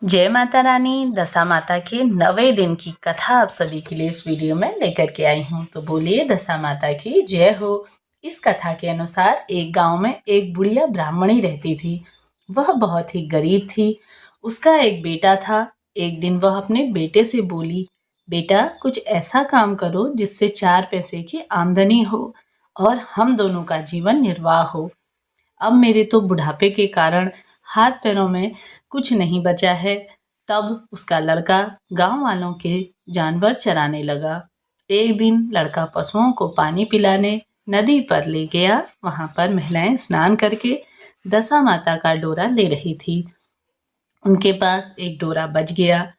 जय माता रानी। दशा माता के 9वें दिन की कथा आप सभी के लिए इस वीडियो में लेकर के आई हूँ। तो बोलिए दशा माता की जय हो। इस कथा के अनुसार एक गांव में एक बुढ़िया ब्राह्मणी रहती थी। वह बहुत ही गरीब थी। उसका एक बेटा था। एक दिन वह अपने बेटे से बोली, बेटा कुछ ऐसा काम करो जिससे 4 पैसे की आमदनी हो और हम दोनों का जीवन निर्वाह हो। अब मेरे तो बुढ़ापे के कारण हाथ पैरों में कुछ नहीं बचा है। तब उसका लड़का गांव वालों के जानवर चराने लगा। एक दिन लड़का पशुओं को पानी पिलाने नदी पर ले गया। वहां पर महिलाएं स्नान करके दशा माता का डोरा ले रही थी। उनके पास एक डोरा बच गया।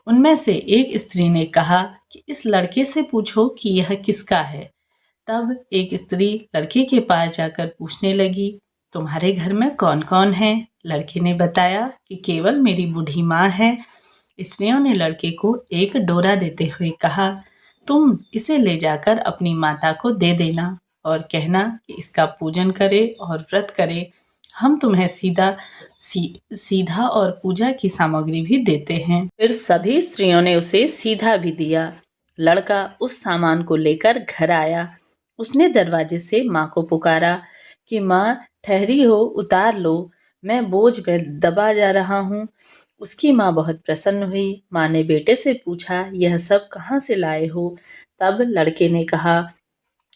उनमें से एक स्त्री ने कहा कि इस लड़के से पूछो कि यह किसका है। तब एक स्त्री लड़के के पास जाकर पूछने लगी, तुम्हारे घर में कौन कौन है? लड़के ने बताया कि केवल मेरी बूढ़ी माँ है। स्त्रियों ने लड़के को एक डोरा देते हुए कहा, तुम इसे ले जाकर अपनी माता को दे देना और कहना कि इसका पूजन करे और व्रत करे। हम तुम्हें सीधा और पूजा की सामग्री भी देते हैं। फिर सभी स्त्रियों ने उसे सीधा भी दिया। लड़का उस सामान को लेकर घर आया। उसने दरवाजे से माँ को पुकारा कि माँ ठहरी हो, उतार लो, मैं बोझ में दबा जा रहा हूँ। उसकी माँ बहुत प्रसन्न हुई। माँ ने बेटे से पूछा, यह सब कहाँ से लाए हो? तब लड़के ने कहा,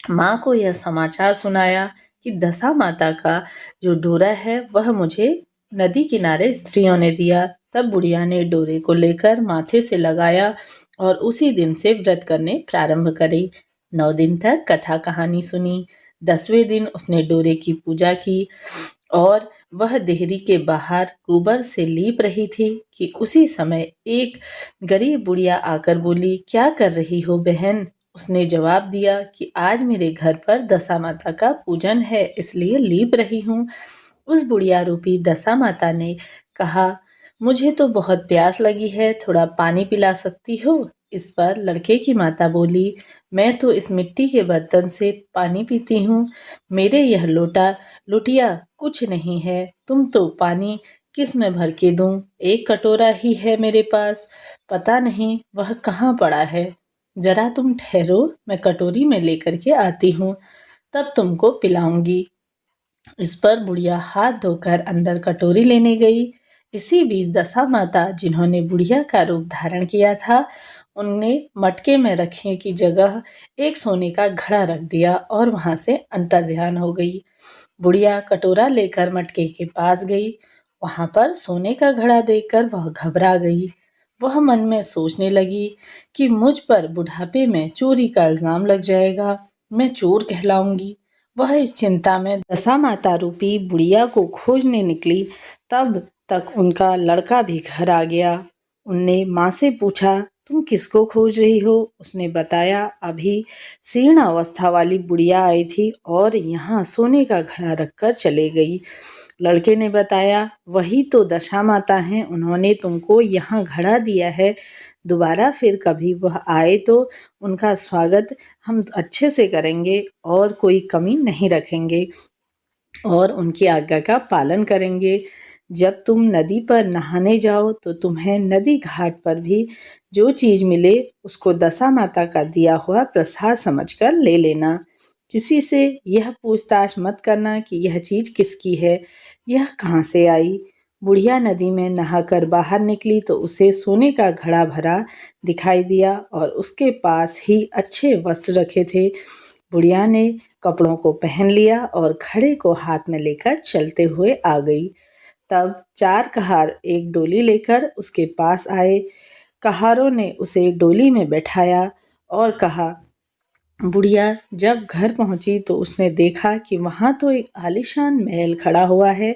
माँ को यह समाचार सुनाया कि दशा माता का जो डोरा है वह मुझे नदी किनारे स्त्रियों ने दिया। तब बुढ़िया ने डोरे को लेकर माथे से लगाया और उसी दिन से व्रत करने प्रारंभ करे। 9 दिन तक कथा कहानी सुनी। 10वें दिन उसने डोरे की पूजा की और वह देहरी के बाहर गोबर से लीप रही थी कि उसी समय एक गरीब बुढ़िया आकर बोली, क्या कर रही हो बहन? उसने जवाब दिया कि आज मेरे घर पर दशा माता का पूजन है, इसलिए लीप रही हूँ। उस बुढ़िया रूपी दशा माता ने कहा, मुझे तो बहुत प्यास लगी है, थोड़ा पानी पिला सकती हो? इस पर लड़के की माता बोली, मैं तो इस मिट्टी के बर्तन से पानी पीती हूँ। मेरे यह लोटिया कुछ नहीं है। तुम तो पानी किस में भर के दूं? एक कटोरा ही है मेरे पास, पता नहीं वह कहाँ पड़ा है। जरा तुम ठहरो, मैं कटोरी में लेकर के आती हूँ, तब तुमको पिलाऊंगी। इस पर बुढ़िया हाथ धोकर अंदर कटोरी लेने गई। इसी बीच दशा माता, जिन्होंने बुढ़िया का रूप धारण किया था, उनने मटके में रखने की जगह एक सोने का घड़ा रख दिया और वहां से अंतर्ध्यान हो गई। बुढ़िया कटोरा लेकर मटके के पास गई। वहां पर सोने का घड़ा देखकर वह घबरा गई। वह मन में सोचने लगी कि मुझ पर बुढ़ापे में चोरी का इल्जाम लग जाएगा, मैं चोर कहलाऊंगी। वह इस चिंता में दशा माता रूपी बुढ़िया को खोजने निकली। तब तक उनका लड़का भी घर आ गया। उनने माँ से पूछा, तुम किसको खोज रही हो? उसने बताया, अभी जीर्ण अवस्था वाली बुढ़िया आई थी और यहाँ सोने का घड़ा रखकर चले गई। लड़के ने बताया, वही तो दशा माता हैं, उन्होंने तुमको यहाँ घड़ा दिया है। दोबारा फिर कभी वह आए तो उनका स्वागत हम अच्छे से करेंगे और कोई कमी नहीं रखेंगे और उनकी आज्ञा का पालन करेंगे। जब तुम नदी पर नहाने जाओ तो तुम्हें नदी घाट पर भी जो चीज मिले उसको दशा माता का दिया हुआ प्रसाद समझकर ले लेना। किसी से यह पूछताछ मत करना कि यह चीज किसकी है, यह कहाँ से आई। बुढ़िया नदी में नहाकर बाहर निकली तो उसे सोने का घड़ा भरा दिखाई दिया और उसके पास ही अच्छे वस्त्र रखे थे। बुढ़िया ने कपड़ों को पहन लिया और घड़े को हाथ में लेकर चलते हुए आ गई। तब 4 कहार एक डोली लेकर उसके पास आए। कहारों ने उसे डोली में बैठाया और कहा, बुढ़िया जब घर पहुंची तो उसने देखा कि वहां तो एक आलीशान महल खड़ा हुआ है।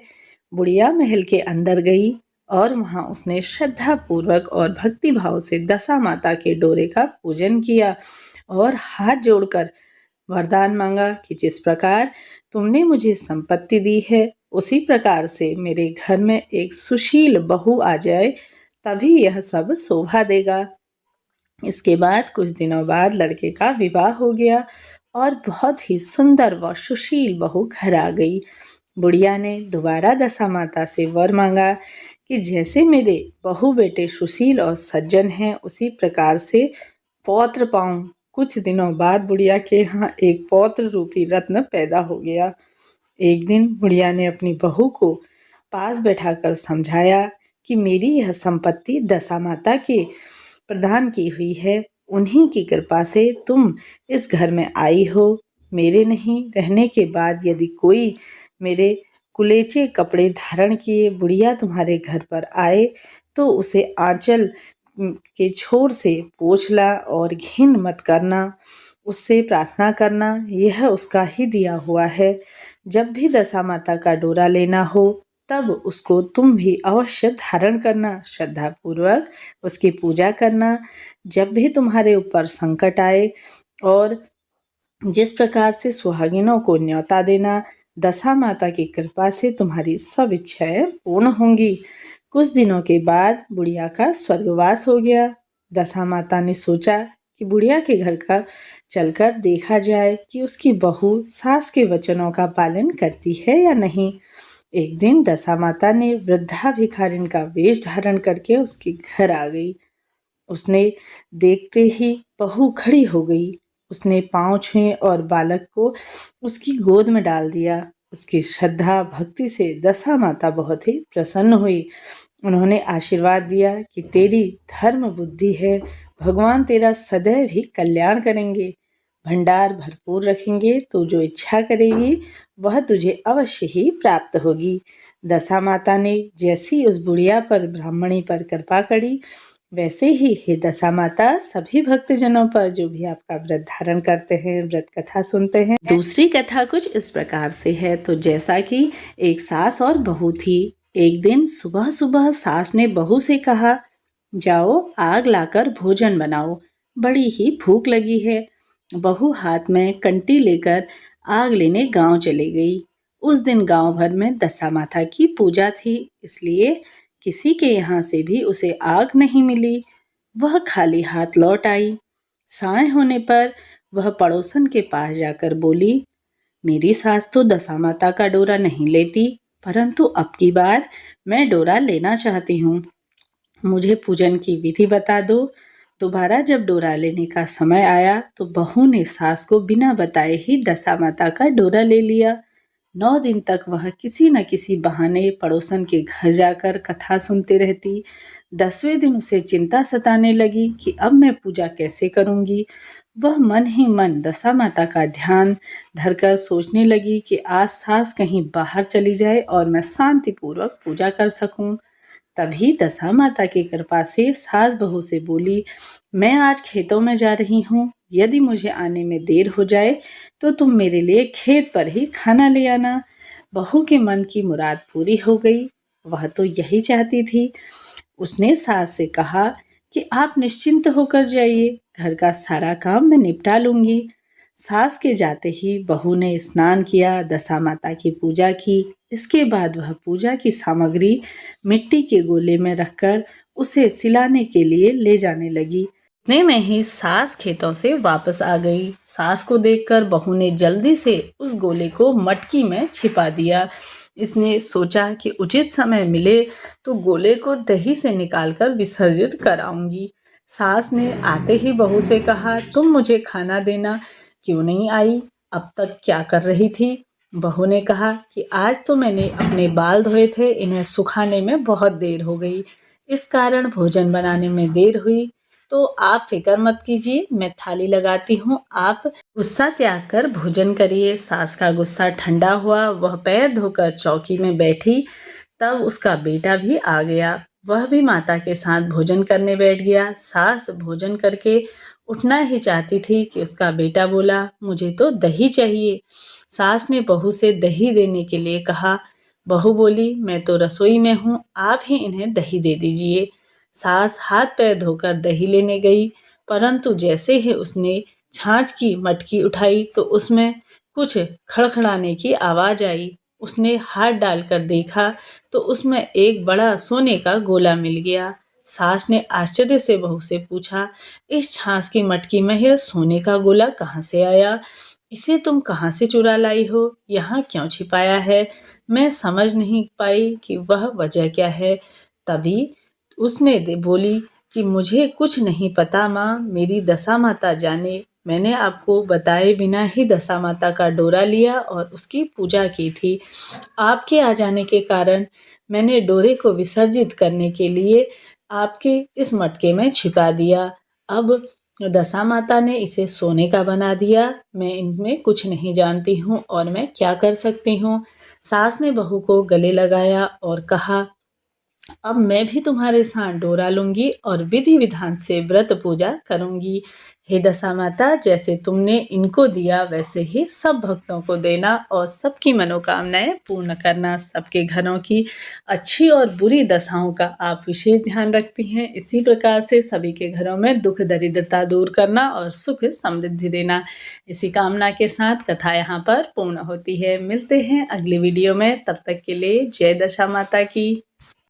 बुढ़िया महल के अंदर गई और वहां उसने श्रद्धा पूर्वक और भक्ति भाव से दशा माता के डोरे का पूजन किया और हाथ जोड़कर वरदान मांगा कि जिस प्रकार तुमने मुझे संपत्ति दी है उसी प्रकार से मेरे घर में एक सुशील बहू आ जाए, तभी यह सब शोभा देगा। इसके बाद कुछ दिनों बाद लड़के का विवाह हो गया और बहुत ही सुंदर व सुशील बहू घर आ गई। बुढ़िया ने दोबारा दशा माता से वर मांगा कि जैसे मेरे बहू बेटे सुशील और सज्जन हैं, उसी प्रकार से पौत्र पाऊं। कुछ दिनों बाद बुढ़िया के यहाँ एक पौत्र रूपी रत्न पैदा हो गया। एक दिन बुढ़िया ने अपनी बहू को पास बैठाकर समझाया कि मेरी यह संपत्ति दशा माता के प्रदान की हुई है। उन्हीं की कृपा से तुम इस घर में आई हो। मेरे नहीं रहने के बाद यदि कोई मेरे कुलेचे कपड़े धारण किए बुढ़िया तुम्हारे घर पर आए तो उसे आंचल के छोर से पोंछला और घिन मत करना। उससे प्रार्थना करना, यह उसका ही दिया हुआ है। जब भी दशा माता का डोरा लेना हो तब उसको तुम भी अवश्य धारण करना, श्रद्धा पूर्वक उसकी पूजा करना। जब भी तुम्हारे ऊपर संकट आए और जिस प्रकार से सुहागिनों को न्योता देना, दशा माता की कृपा से तुम्हारी सब इच्छाएं पूर्ण होंगी। कुछ दिनों के बाद बुढ़िया का स्वर्गवास हो गया। दशा माता ने सोचा कि बुढ़िया के घर का चलकर देखा जाए कि उसकी बहू सास के वचनों का पालन करती है या नहीं। एक दिन दशा माता ने वृद्धा भिखारिन का वेश धारण करके उसके घर आ गई। उसने देखते ही बहू खड़ी हो गई। उसने पांव छुए और बालक को उसकी गोद में डाल दिया। उसकी श्रद्धा भक्ति से दशा माता बहुत ही प्रसन्न हुई। उन्होंने आशीर्वाद दिया कि तेरी धर्म बुद्धि है, भगवान तेरा सदैव ही कल्याण करेंगे, भंडार भरपूर रखेंगे, तो जो इच्छा करेगी वह तुझे अवश्य ही प्राप्त होगी। दशा माता ने जैसी उस बुढ़िया पर ब्राह्मणी पर कृपा करी, वैसे ही हे दशा माता सभी भक्तजनों पर जो भी आपका व्रत धारण करते हैं, व्रत कथा सुनते हैं। दूसरी कथा कुछ इस प्रकार से है। तो जैसा कि एक सास और बहू थी। एक दिन सुबह सुबह सास ने बहू से कहा, जाओ आग लाकर भोजन बनाओ, बड़ी ही भूख लगी है। बहू हाथ में कंटी लेकर आग लेने गांव चली गई। उस दिन गांव भर में दशा माता की पूजा थी, इसलिए किसी के यहाँ से भी उसे आग नहीं मिली। वह खाली हाथ लौट आई। साय होने पर वह पड़ोसन के पास जाकर बोली, मेरी सास तो दशा माता का डोरा नहीं लेती, परंतु अब की बार मैं डोरा लेना चाहती हूँ। मुझे पूजन की विधि बता दो। दोबारा जब डोरा लेने का समय आया तो बहू ने सास को बिना बताए ही दशा माता का डोरा ले लिया। 9 दिन तक वह किसी न किसी बहाने पड़ोसन के घर जाकर कथा सुनती रहती। 10वें दिन उसे चिंता सताने लगी कि अब मैं पूजा कैसे करूंगी। वह मन ही मन दशा माता का ध्यान धरकर सोचने लगी कि आज सास कहीं बाहर चली जाए और मैं शांतिपूर्वक पूजा कर सकूं। तभी दशा माता की कृपा से सास बहू से बोली, मैं आज खेतों में जा रही हूँ, यदि मुझे आने में देर हो जाए तो तुम मेरे लिए खेत पर ही खाना ले आना। बहू के मन की मुराद पूरी हो गई। वह तो यही चाहती थी। उसने सास से कहा कि आप निश्चिंत होकर जाइए, घर का सारा काम मैं निपटा लूंगी। सास के जाते ही बहू ने स्नान किया, दशा माता की पूजा की। इसके बाद वह पूजा की सामग्री मिट्टी के गोले में रखकर उसे सिलाने के लिए ले जाने लगी। इतने में ही सास खेतों से वापस आ गई। सास को देखकर बहू ने जल्दी से उस गोले को मटकी में छिपा दिया। इसने सोचा कि उचित समय मिले तो गोले को दही से निकालकर विसर्जित कराऊंगी। सास ने आते ही बहू से कहा, तुम मुझे खाना देना क्यों नहीं आई? अब तक क्या कर रही थी? बहू ने कहा कि आज तो मैंने अपने बाल धोए थे, इन्हें सुखाने में बहुत देर हो गई, इस कारण भोजन बनाने में देर हुई। तो आप फिक्र मत कीजिए, मैं थाली लगाती हूँ, आप गुस्सा त्याग कर भोजन करिए। सास का गुस्सा ठंडा हुआ, वह पैर धोकर चौकी में बैठी। तब उसका बेटा भी आ गया, वह भी माता के साथ भोजन करने बैठ गया। सास भोजन करके उठना ही चाहती थी कि उसका बेटा बोला, मुझे तो दही चाहिए। सास ने बहू से दही देने के लिए कहा। बहू बोली, मैं तो रसोई में हूँ, आप ही इन्हें दही दे दीजिए। सास हाथ पैर धोकर दही लेने गई, परंतु जैसे ही उसने छाछ की मटकी उठाई तो उसमें कुछ खड़खड़ाने की आवाज़ आई। उसने हाथ डालकर देखा तो उसमें एक बड़ा सोने का गोला मिल गया। सास ने आश्चर्य से बहू से पूछा, इस छाछ की मटकी में यह सोने का गोला कहाँ से आया? इसे तुम कहाँ से चुरा लाई हो? यहाँ क्यों छिपाया है? मैं समझ नहीं पाई कि वह वजह क्या है। तभी उसने बोली कि मुझे कुछ नहीं पता माँ, मेरी दशा माता जाने। मैंने आपको बताए बिना ही दशा माता का डोरा लिया और उसकी पूजा की थी। आपके आ जाने के कारण मैंने डोरे को विसर्जित करने के लिए आपके इस मटके में छिपा दिया। अब दशा माता ने इसे सोने का बना दिया। मैं इनमें कुछ नहीं जानती हूँ और मैं क्या कर सकती हूँ। सास ने बहू को गले लगाया और कहा, अब मैं भी तुम्हारे साथ डोरा लूंगी और विधि विधान से व्रत पूजा करूंगी। हे दशा माता, जैसे तुमने इनको दिया वैसे ही सब भक्तों को देना और सबकी मनोकामनाएं पूर्ण करना। सबके घरों की अच्छी और बुरी दशाओं का आप विशेष ध्यान रखती हैं। इसी प्रकार से सभी के घरों में दुख दरिद्रता दूर करना और सुख समृद्धि देना। इसी कामना के साथ कथा यहाँ पर पूर्ण होती है। मिलते हैं अगली वीडियो में, तब तक के लिए जय दशा माता की।